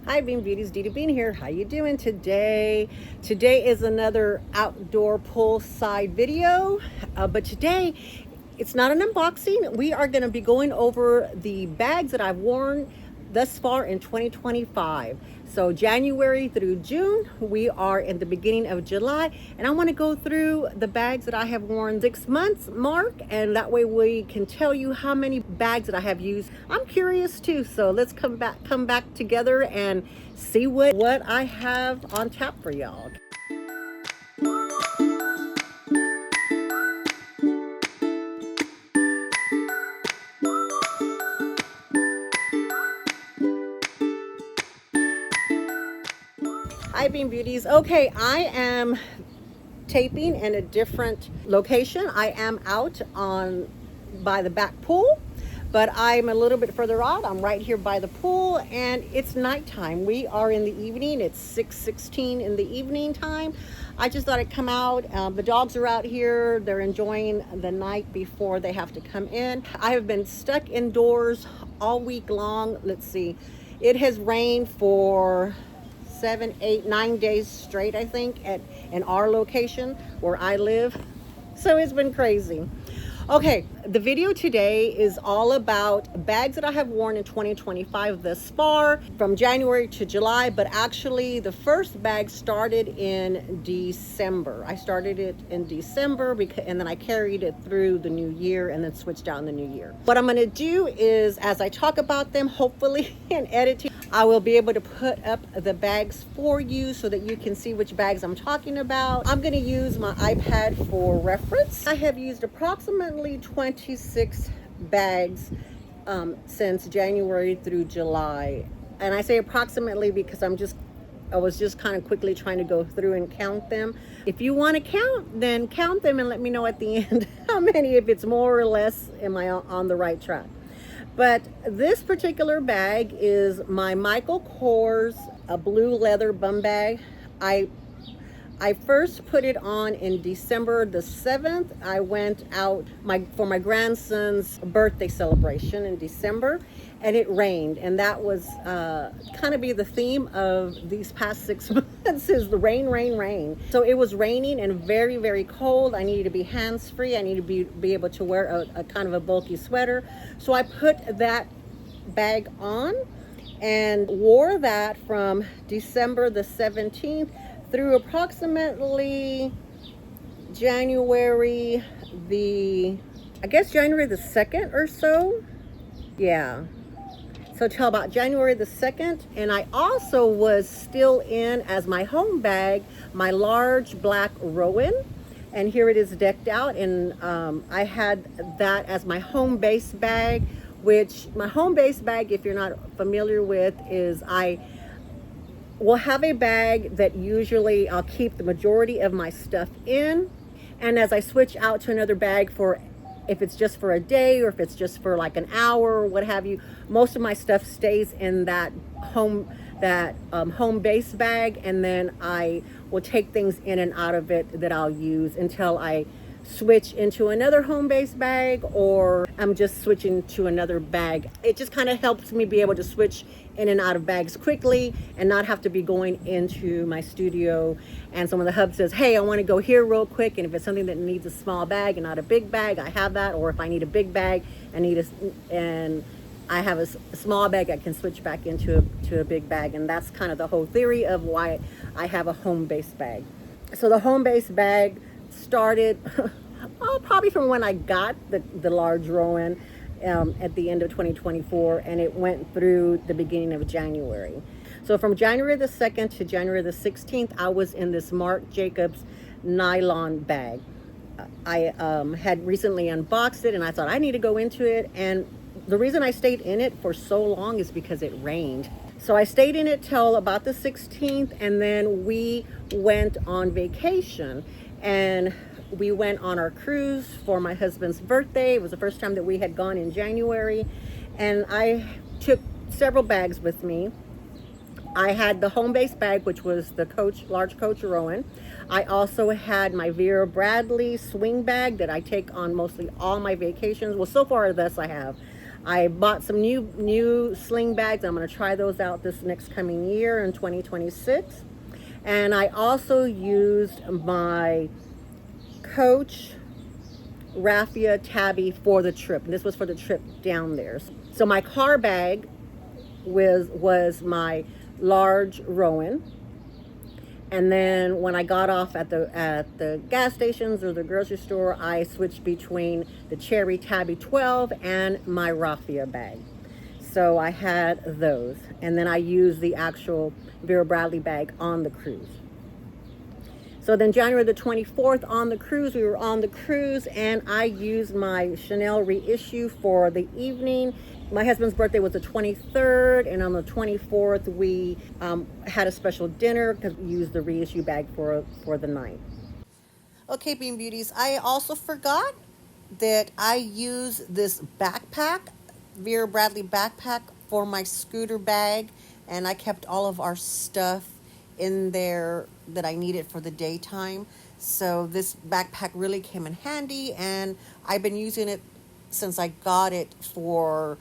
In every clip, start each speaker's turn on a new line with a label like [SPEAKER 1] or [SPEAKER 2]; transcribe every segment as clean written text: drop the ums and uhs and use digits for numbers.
[SPEAKER 1] Hi, Bean Beauties, Dee Bean here. How you doing today? Today is another outdoor poolside video, but today it's not an unboxing. We are going to be going over the bags that I've worn thus far in 2025. So January through June, we are in the beginning of July, and I want to go through the bags that I have worn 6 months mark, and that way we can tell you how many bags that I have used. I'm curious too, so let's come back together and see what I have on tap for y'all. Hi, Bean Beauties. Okay, I am taping in a different location. I am out by the back pool, but I'm a little bit further out. I'm right here by the pool, and it's nighttime. We are in the evening. It's 6:16 in the evening time. I just thought I'd come out. The dogs are out here. They're enjoying the night before they have to come in. I have been stuck indoors all week long. Let's see. It has rained for 7, 8, 9 days straight, I think, in our location where I live. So it's been crazy. Okay, the video today is all about bags that I have worn in 2025 thus far, from January to July, but actually the first bag started in December. I started it in December and then I carried it through the new year and then switched out in the new year. What I'm gonna do is, as I talk about them, hopefully in editing, I will be able to put up the bags for you so that you can see which bags I'm talking about. I'm gonna use my iPad for reference. I have used approximately 26 bags since January through July. And I say approximately because I was just kind of quickly trying to go through and count them. If you want to count, then count them and let me know at the end how many, if it's more or less, am I on the right track. But this particular bag is my Michael Kors, a blue leather bum bag. I first put it on in December the 7th. I went out for my grandson's birthday celebration in December, and it rained. And that was kind of be the theme of these past 6 months is the rain, rain, rain. So it was raining and very, very cold. I needed to be hands-free. I needed to be able to wear a kind of a bulky sweater. So I put that bag on and wore that from December the 17th through approximately January the 2nd or so. Yeah. So till about January the 2nd. And I also was still in as my home bag, my large black Rowan. And here it is decked out. And I had that as my home base bag, which my home base bag, if you're not familiar with, is will have a bag that usually I'll keep the majority of my stuff in. And as I switch out to another bag if it's just for a day or if it's just for like an hour or what have you, most of my stuff stays in that home base bag, and then I will take things in and out of it that I'll use until I switch into another home base bag, or I'm just switching to another bag. It just kind of helps me be able to switch in and out of bags quickly and not have to be going into my studio and someone at the hub says, hey, I want to go here real quick, and if it's something that needs a small bag and not a big bag, I have that. Or if I need a big bag and I have a small bag, I can switch back into a big bag. And that's kind of the whole theory of why I have a home base bag. So the home base bag started probably from when I got the large Rowan at the end of 2024, and it went through the beginning of January. So from January the 2nd to January the 16th, I was in this Marc Jacobs nylon bag. I had recently unboxed it, and I thought I need to go into it. And the reason I stayed in it for so long is because it rained. So I stayed in it till about the 16th, and then we went on vacation. And we went on our cruise for my husband's birthday. It was the first time that we had gone in January. And I took several bags with me. I had the home base bag, which was the large Coach Rowan. I also had my Vera Bradley swing bag that I take on mostly all my vacations. Well, so far this I have. I bought some new sling bags. I'm going to try those out this next coming year in 2026. And I also used my Coach raffia tabby for the trip. And this was for the trip down there. So my car bag was my large Rowan. And then when I got off at the gas stations or the grocery store, I switched between the Cherry Tabby 12 and my raffia bag. So I had those. And then I used the actual Vera Bradley bag on the cruise. So then January the 24th on the cruise, we were on the cruise, and I used my Chanel reissue for the evening. My husband's birthday was the 23rd, and on the 24th we had a special dinner because we used the reissue bag for the night. Okay, Bean Beauties, I also forgot that I use this backpack, Vera Bradley backpack, for my scooter bag, and I kept all of our stuff in there that I needed for the daytime. So this backpack really came in handy, and I've been using it since I got it for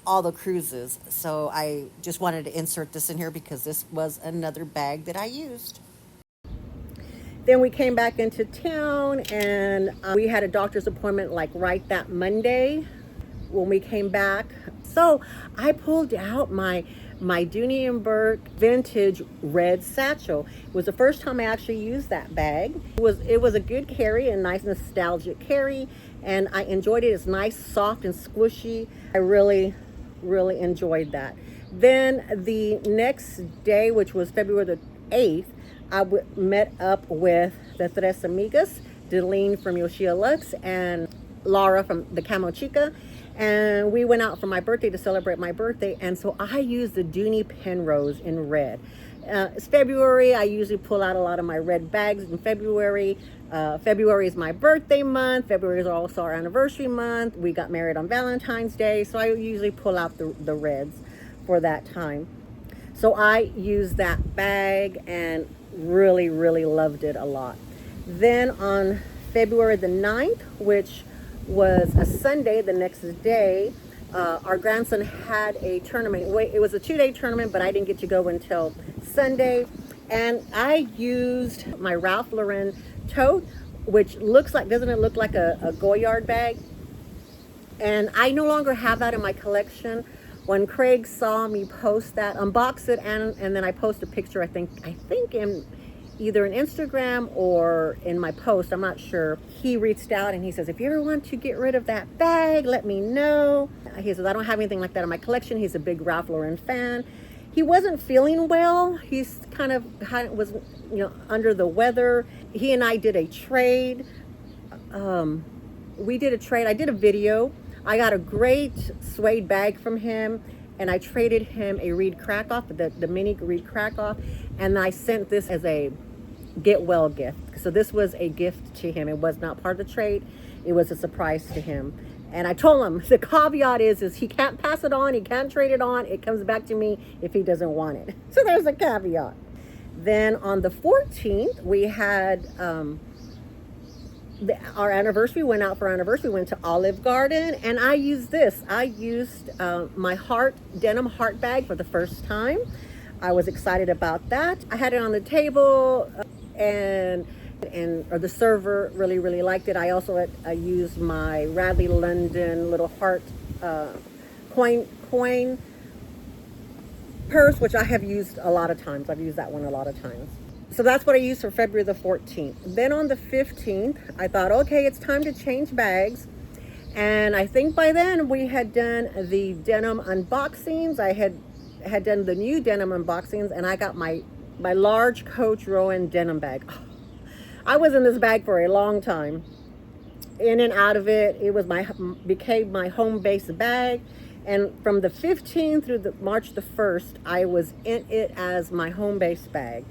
[SPEAKER 1] all the cruises. So I just wanted to insert this in here because this was another bag that I used. Then we came back into town, and we had a doctor's appointment like right that Monday when we came back. So I pulled out my Dooney Bourke vintage red satchel. It was the first time I actually used that bag. It was a good carry, a nice nostalgic carry, and I enjoyed it. It's nice, soft, and squishy. I really enjoyed that. Then the next day, which was February the 8th, I met up with the Tres Amigas, Delene from Yoshia Lux and Laura from the Camo Chica. And we went out for my birthday to celebrate my birthday. And so I used the Dooney Penrose in red. It's February. I usually pull out a lot of my red bags in February. February is my birthday month. February is also our anniversary month. We got married on Valentine's Day. So I usually pull out the reds for that time. So I used that bag and really loved it a lot. Then on February the 9th, which was a Sunday, the next day, our grandson had a tournament. It was a 2-day tournament, but I didn't get to go until Sunday. And I used my Ralph Lauren tote, which doesn't it look like a Goyard bag? And I no longer have that in my collection. When Craig saw me post that, unbox it, and then I post a picture, I think in either in Instagram or in my post, I'm not sure. He reached out and he says, if you ever want to get rid of that bag, let me know. He says, I don't have anything like that in my collection. He's a big Ralph Lauren fan. He wasn't feeling well. He's was under the weather. He and I did a trade. We did a trade. I did a video. I got a great suede bag from him, and I traded him a Reed Krakoff, the mini Reed Krakoff, and I sent this as a get well gift. So this was a gift to him. It was not part of the trade. It was a surprise to him. And I told him the caveat is he can't pass it on. He can't trade it on. It comes back to me if he doesn't want it. So there's a caveat. Then on the 14th, we had our anniversary. Went out for our anniversary. Went to Olive Garden, and I used this. I used my denim heart bag for the first time. I was excited about that. I had it on the table, and the server really liked it. I also used my Radley London little heart coin purse, which I have used a lot of times. I've used that one a lot of times. So that's what I used for February the 14th. Then on the 15th, I thought, okay, it's time to change bags. And I think by then we had done the denim unboxings. I had done the new denim unboxings, and I got my large Coach Rowan denim bag. I was in this bag for a long time, in and out of it. It became my home base bag. And from the 15th through March the 1st, I was in it as my home base bag.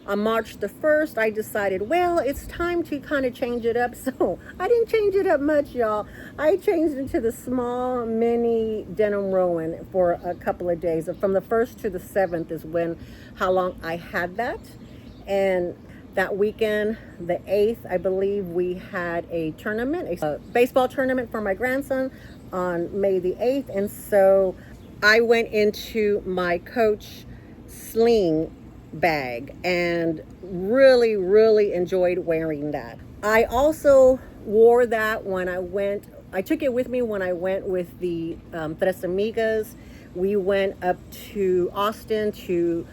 [SPEAKER 1] On March the 1st, I decided, well, it's time to kind of change it up. So I didn't change it up much, y'all. I changed into the small mini denim Rowan for a couple of days. From the 1st to the 7th is how long I had that. And That weekend, the 8th, I believe, we had a tournament, a baseball tournament for my grandson on May the 8th. And so I went into my Coach sling bag and really, really enjoyed wearing that. I also wore that when I took it with me when I went with the Tres Amigas. We went up to Austin to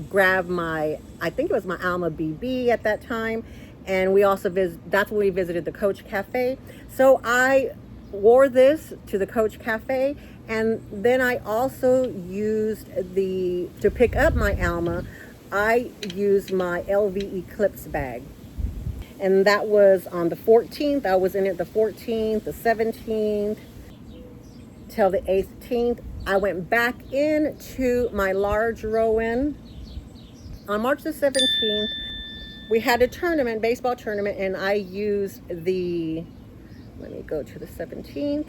[SPEAKER 1] grab I think it was my Alma BB at that time. And we also that's when we visited the Coach Cafe. So I wore this to the Coach Cafe, and then I also used to pick up my Alma, I used my LV Eclipse bag. And that was on the 14th. I was in it the 14th, the 17th, till the 18th. I went back into my large Rowan on March the 17th. We had a tournament, baseball tournament, and I used let me go to the 17th.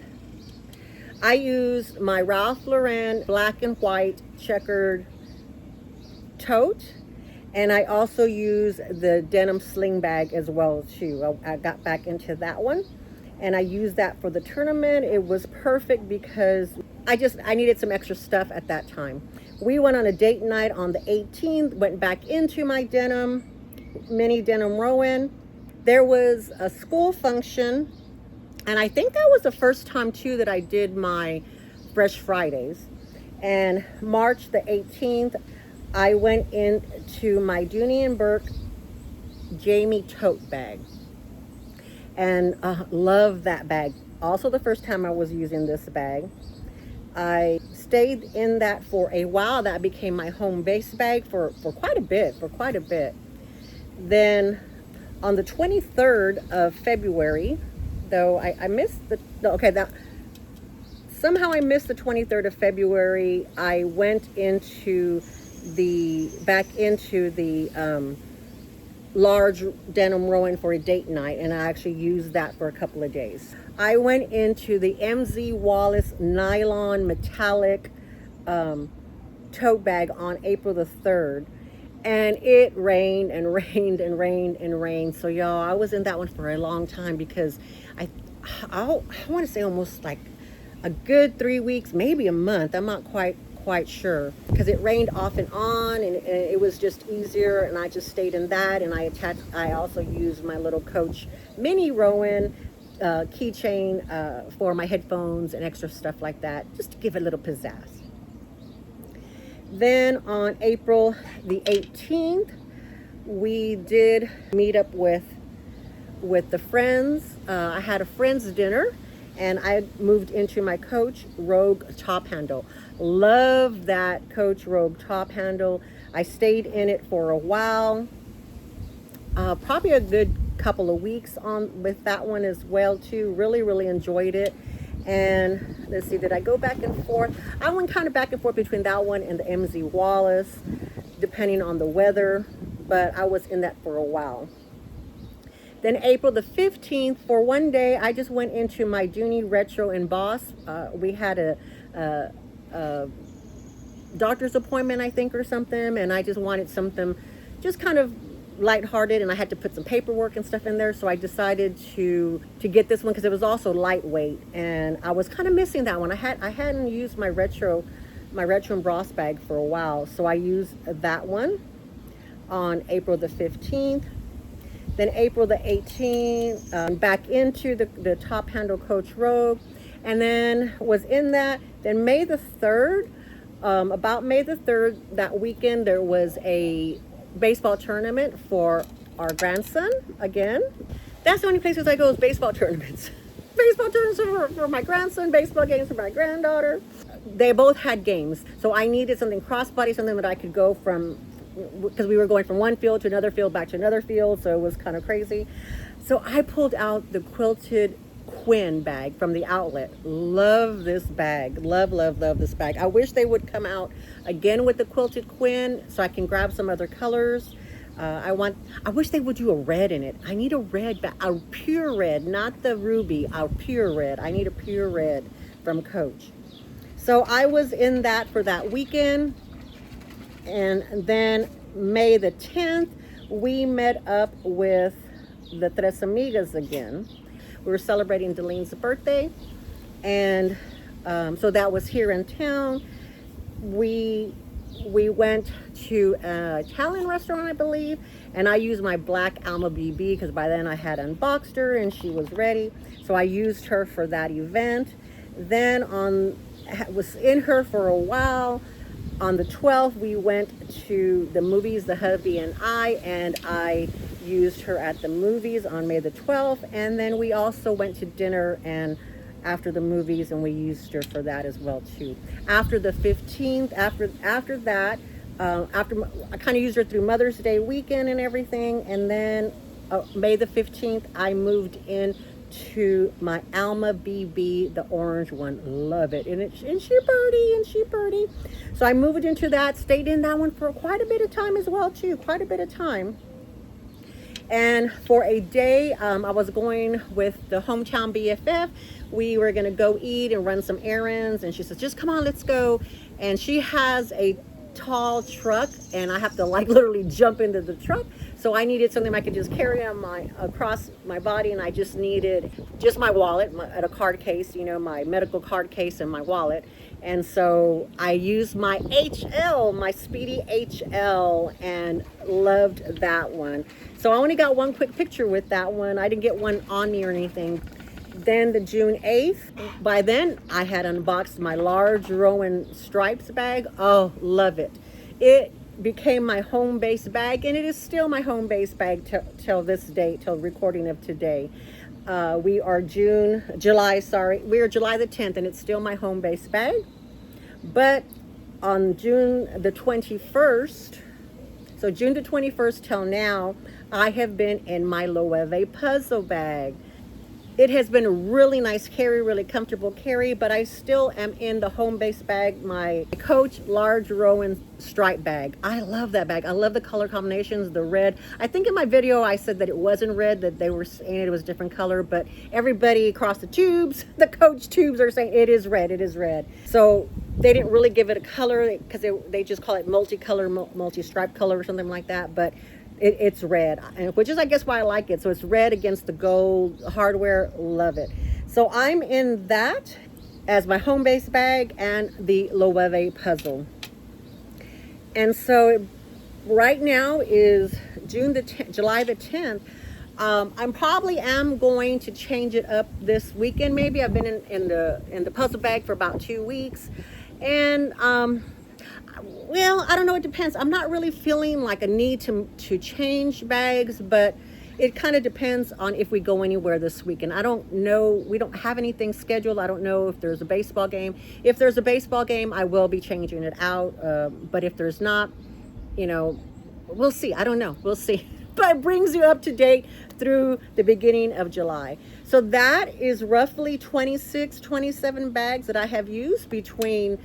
[SPEAKER 1] I used my Ralph Lauren black and white checkered tote, and I also used the denim sling bag as well too. I got back into that one, and I used that for the tournament. It was perfect because I needed some extra stuff at that time. We went on a date night on the 18th, went back into my mini denim Rowan. There was a school function, and I think that was the first time too that I did my Fresh Fridays. And March the 18th, I went into my Dooney Bourke Jamie tote bag, and love that bag. Also the first time I was using this bag. I stayed in that for a while. That became my home base bag for quite a bit. Then on the 23rd of February, though I missed somehow I missed the 23rd of February, I went back into the large denim Rowan for a date night, and I actually used that for a couple of days. I went into the MZ Wallace nylon metallic tote bag on April the 3rd, and it rained and rained and rained and rained. So y'all, I was in that one for a long time because I want to say almost like a good 3 weeks, maybe a month. I'm not quite sure, because it rained off and on, and it was just easier, and I just stayed in that. And I also used my little Coach mini Rowan keychain for my headphones and extra stuff like that, just to give it a little pizzazz. Then on April the 18th, we did meet up with the friends. I had a friends dinner, and I moved into my Coach Rogue top handle. Love that Coach Rogue top handle. I stayed in it for a while, probably a good couple of weeks with that one as well too. Really, really enjoyed it. And let's see, did I go back and forth? I went kind of back and forth between that one and the MZ Wallace, depending on the weather, but I was in that for a while. Then April the 15th, for one day, I just went into my Dooney Retro Emboss. We had a doctor's appointment, I think, or something, and I just wanted something just kind of lighthearted, and I had to put some paperwork and stuff in there, so I decided to get this one because it was also lightweight, and I was kind of missing that one. I hadn't used my retro emboss bag for a while, so I used that one on April the 15th. Then April the 18th, back into the top handle Coach Rogue, and then was in that. Then May the 3rd, about May the 3rd, that weekend, there was a baseball tournament for our grandson again. That's the only places I go is baseball tournaments. Baseball tournaments for my grandson, baseball games for my granddaughter. They both had games, so I needed something crossbody, something that I could go from, because we were going from one field to another field, back to another field, so it was kind of crazy. So I pulled out the quilted Quinn bag from the outlet. Love this bag. Love, love, love this bag. I wish they would come out again with the quilted Quinn so I can grab some other colors. I wish they would do a red in it. I need a red bag, a pure red, not the ruby, a pure red. I need a pure red from Coach. So I was in that for that weekend. And then May the 10th, we met up with the Tres Amigas again. We were celebrating Delene's birthday, and so that was here in town. We went to an Italian restaurant, I believe, and I used my black Alma BB because by then I had unboxed her and she was ready. So I used her for that event. Then was in her for a while. On the 12th, we went to the movies, the hubby and I used her at the movies on May the 12th. And then we also went to dinner and after the movies, and we used her for that as well too. After the 15th, after that, I kind of used her through Mother's Day weekend and everything, and then May the 15th, I moved in to my Alma BB, the orange one. Love it, and she pretty. So I moved into that, stayed in that one for quite a bit of time as well too, quite a bit of time. And for a day, I was going with the hometown BFF. We were gonna go eat and run some errands, and she says, just come on, let's go. And she has a tall truck, and I have to like literally jump into the truck. So I needed something I could just carry on across my body, and I just needed just my wallet, a card case, you know, my medical card case and my wallet. And so I used my HL, my Speedy HL, and loved that one. So I only got one quick picture with that one. I didn't get one on me or anything. Then the June 8th, by then I had unboxed my large Rowan Stripes bag. Oh, love it. It became my home base bag, and it is still my home base bag till this date, till recording of today. We are July the 10th, and it's still my home base bag. But on June the 21st, so June the 21st till now, I have been in my Loewe puzzle bag. It has been a really nice carry, really comfortable carry, but I still am in the home base bag, my Coach large Rowan stripe bag. I love that bag. I love the color combinations, the red. I think in my video I said that it wasn't red, that they were saying it was different color, but everybody across the tubes, the Coach tubes, are saying it is red, it is red. So they didn't really give it a color because they just call it multicolor, multi-stripe color or something like that, but it's red, which is I guess why I like it. So it's red against the gold hardware. Love it. So I'm in that as my home base bag and the Loewe puzzle. And so right now is July the 10th. I'm probably going to change it up this weekend. Maybe I've been in the puzzle bag for about 2 weeks, and well, I don't know, it depends. I'm not really feeling like a need to change bags, but it kind of depends on if we go anywhere this weekend. I don't know, we don't have anything scheduled. I don't know if there's a baseball game. If there's a baseball game, I will be changing it out, but if there's not, you know, we'll see. I don't know, we'll see. But it brings you up to date through the beginning of July. So that is roughly 27 bags that I have used between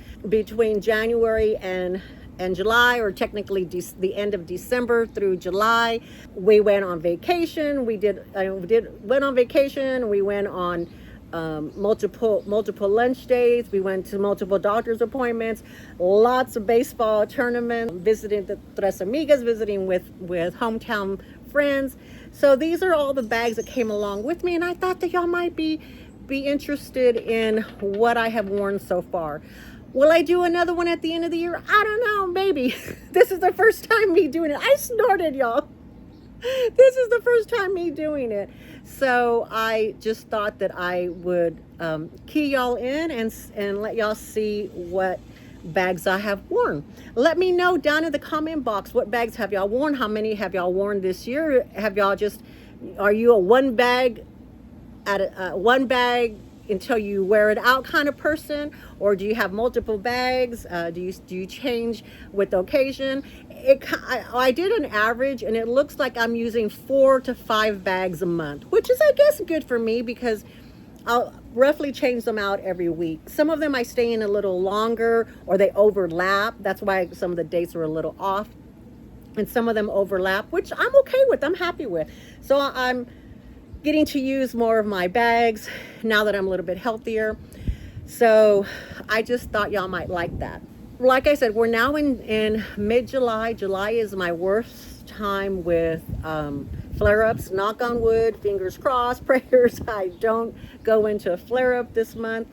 [SPEAKER 1] January and July, or technically the end of December through July. We went on vacation. We went on vacation. We went on multiple lunch dates. We went to multiple doctor's appointments, lots of baseball tournaments, visiting the Tres Amigas, visiting with hometown friends. So these are all the bags that came along with me, and I thought that y'all might be interested in what I have worn so far. Will I do another one at the end of the year? I don't know, maybe. This is the first time me doing it. I snorted, y'all. This is the first time me doing it. So I just thought that I would key y'all in and let y'all see what bags I have worn. Let me know down in the comment box, what bags have y'all worn? How many have y'all worn this year? Have y'all are you a one bag until you wear it out kind of person, or do you have multiple bags? Do you change with the occasion? I did an average, and it looks like I'm using 4 to 5 bags a month, which is I guess good for me because I'll roughly change them out every week. Some of them I stay in a little longer, or they overlap. That's why some of the dates are a little off, and some of them overlap, which I'm okay with, I'm happy with. So I'm getting to use more of my bags now that I'm a little bit healthier. So I just thought y'all might like that. like I said, we're now in mid-July. July is my worst time with flare-ups. Knock on wood, fingers crossed, prayers I don't go into a flare-up this month.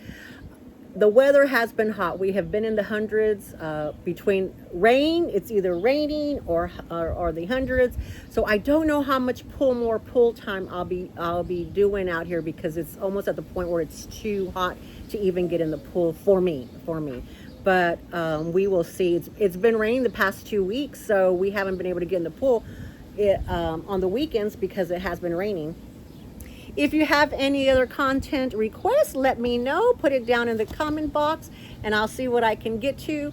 [SPEAKER 1] The weather has been hot. We have been in the hundreds between rain. It's either raining or the hundreds. So I don't know how much more pool time I'll be doing out here, because it's almost at the point where it's too hot to even get in the pool for me. But we will see. It's been raining the past 2 weeks, so we haven't been able to get in the pool on the weekends because it has been raining. If you have any other content requests, let me know. Put it down in the comment box and I'll see what I can get to.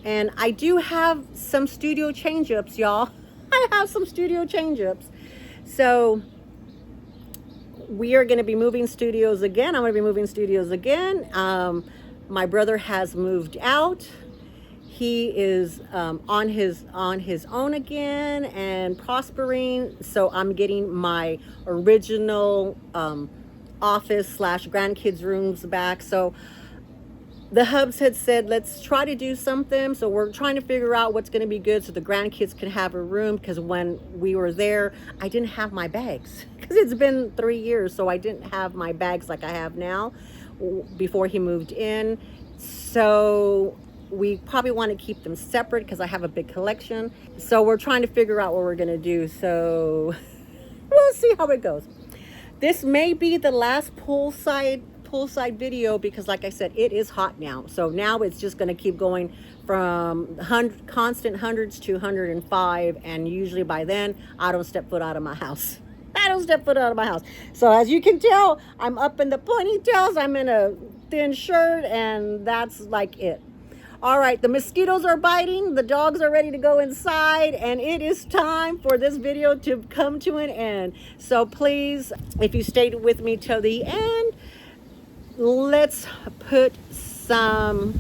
[SPEAKER 1] And I do have some studio change-ups, y'all. I have some studio change-ups. So we are going to be moving studios again. I'm going to be moving studios again. My brother has moved out. He is on his own again and prospering. So I'm getting my original office / grandkids rooms back. So the Hubs had said, let's try to do something. So we're trying to figure out what's going to be good so the grandkids can have a room. Because when we were there, I didn't have my bags because it's been 3 years. So I didn't have my bags like I have now before he moved in. So we probably want to keep them separate because I have a big collection. So we're trying to figure out what we're going to do. So we'll see how it goes. This may be the last poolside video because, like I said, it is hot now. So now it's just going to keep going from constant hundreds to 105. And usually by then, I don't step foot out of my house. I don't step foot out of my house. So as you can tell, I'm up in the ponytails. I'm in a thin shirt and that's like it. All right, the mosquitoes are biting, the dogs are ready to go inside, and it is time for this video to come to an end. So please, if you stayed with me till the end, let's put some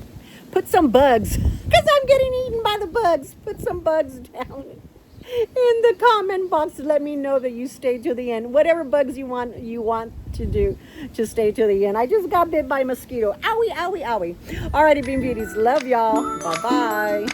[SPEAKER 1] bugs, because I'm getting eaten by the bugs. Put some bugs down in the comment box to let me know that you stayed to the end. Whatever bugs you want to do to stay to the end. I just got bit by a mosquito. Owie, owie, owie. Alrighty, Bean Beauties. Love y'all. Bye-bye.